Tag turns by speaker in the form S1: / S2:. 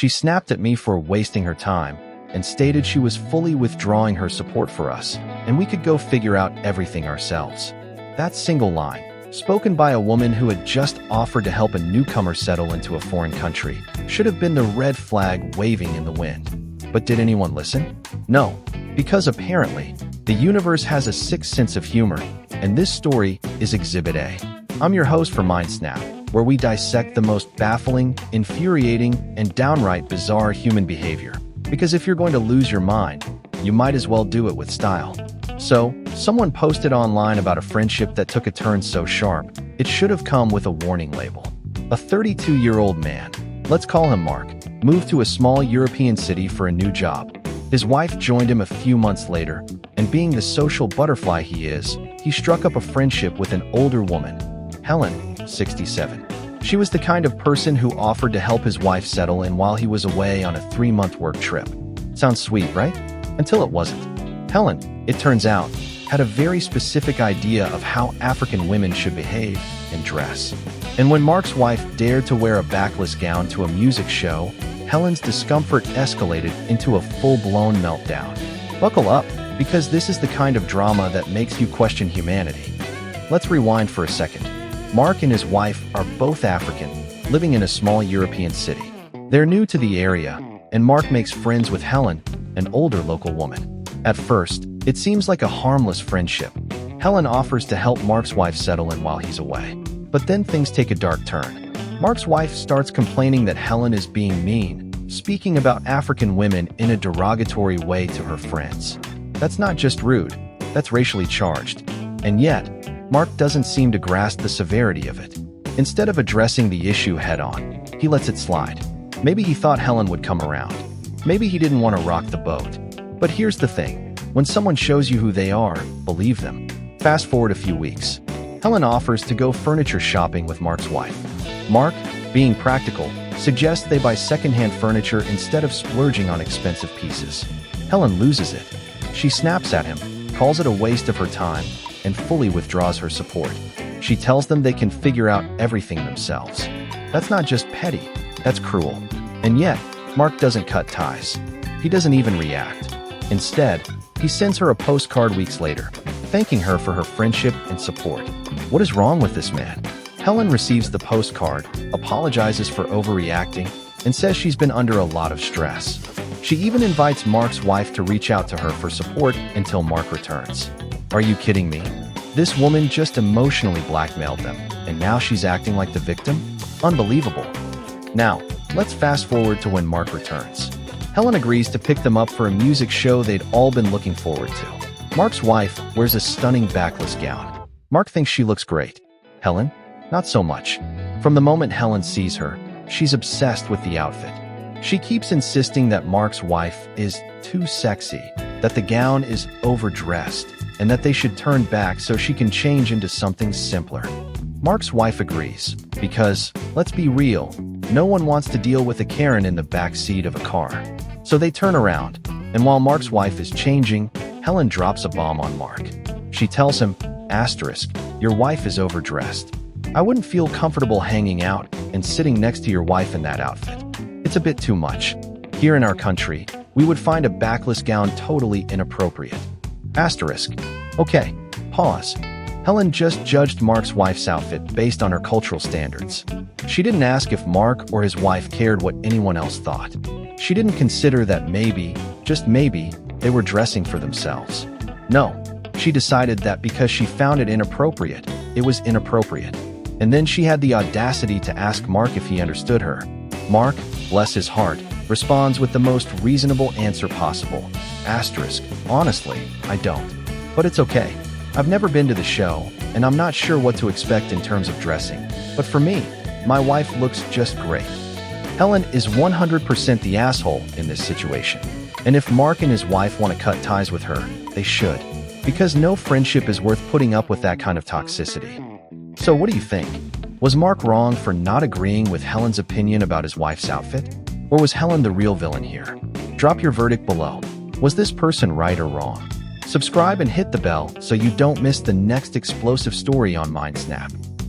S1: She snapped at me for wasting her time and stated she was fully withdrawing her support for us, and we could go figure out everything ourselves. That single line, spoken by a woman who had just offered to help a newcomer settle into a foreign country, should have been the red flag waving in the wind. But did anyone listen? No, because apparently, the universe has a sixth sense of humor, and this story is Exhibit A. I'm your host for Mindsnap, where we dissect the most baffling, infuriating, and downright bizarre human behavior. Because if you're going to lose your mind, you might as well do it with style. So, someone posted online about a friendship that took a turn so sharp, it should have come with a warning label. A 32-year-old man, let's call him Mark, moved to a small European city for a new job. His wife joined him a few months later, and being the social butterfly he is, he struck up a friendship with an older woman, Helen, 67. She was the kind of person who offered to help his wife settle in while he was away on a 3-month work trip. Sounds sweet, right? Until it wasn't. Helen, it turns out, had a very specific idea of how African women should behave and dress. And when Mark's wife dared to wear a backless gown to a music show, Helen's discomfort escalated into a full-blown meltdown. Buckle up, because this is the kind of drama that makes you question humanity. Let's rewind for a second. Mark and his wife are both African, living in a small European city. They're new to the area, and Mark makes friends with Helen, an older local woman. At first, it seems like a harmless friendship. Helen offers to help Mark's wife settle in while he's away. But then things take a dark turn. Mark's wife starts complaining that Helen is being mean, speaking about African women in a derogatory way to her friends. That's not just rude, that's racially charged. And yet, Mark doesn't seem to grasp the severity of it. Instead of addressing the issue head-on, he lets it slide. Maybe he thought Helen would come around. Maybe he didn't want to rock the boat. But here's the thing. When someone shows you who they are, believe them. Fast forward a few weeks. Helen offers to go furniture shopping with Mark's wife. Mark, being practical, suggests they buy secondhand furniture instead of splurging on expensive pieces. Helen loses it. She snaps at him, calls it a waste of her time, and fully withdraws her support. She tells them they can figure out everything themselves. That's not just petty, that's cruel. And yet, Mark doesn't cut ties. He doesn't even react. Instead, he sends her a postcard weeks later, thanking her for her friendship and support. What is wrong with this man? Helen receives the postcard, apologizes for overreacting, and says she's been under a lot of stress. She even invites Mark's wife to reach out to her for support until Mark returns. Are you kidding me? This woman just emotionally blackmailed them, and now she's acting like the victim? Unbelievable. Now, let's fast forward to when Mark returns. Helen agrees to pick them up for a music show they'd all been looking forward to. Mark's wife wears a stunning backless gown. Mark thinks she looks great. Helen? Not so much. From the moment Helen sees her, she's obsessed with the outfit. She keeps insisting that Mark's wife is too sexy, that the gown is overdressed, and that they should turn back so she can change into something simpler. Mark's wife agrees, because, let's be real, no one wants to deal with a Karen in the back seat of a car. So they turn around, and while Mark's wife is changing, Helen drops a bomb on Mark. She tells him, asterisk, your wife is overdressed. I wouldn't feel comfortable hanging out and sitting next to your wife in that outfit. It's a bit too much. Here in our country, we would find a backless gown totally inappropriate. Asterisk. Okay, pause. Helen just judged Mark's wife's outfit based on her cultural standards. She didn't ask if Mark or his wife cared what anyone else thought. She didn't consider that maybe, just maybe, they were dressing for themselves. No, she decided that because she found it inappropriate, it was inappropriate. And then she had the audacity to ask Mark if he understood her. Mark, bless his heart, responds with the most reasonable answer possible. Asterisk, honestly, I don't. But it's okay. I've never been to the show, and I'm not sure what to expect in terms of dressing. But for me, my wife looks just great. Helen is 100% the asshole in this situation. And if Mark and his wife want to cut ties with her, they should. Because no friendship is worth putting up with that kind of toxicity. So what do you think? Was Mark wrong for not agreeing with Helen's opinion about his wife's outfit? Or was Helen the real villain here? Drop your verdict below. Was this person right or wrong? Subscribe and hit the bell so you don't miss the next explosive story on Mindsnap.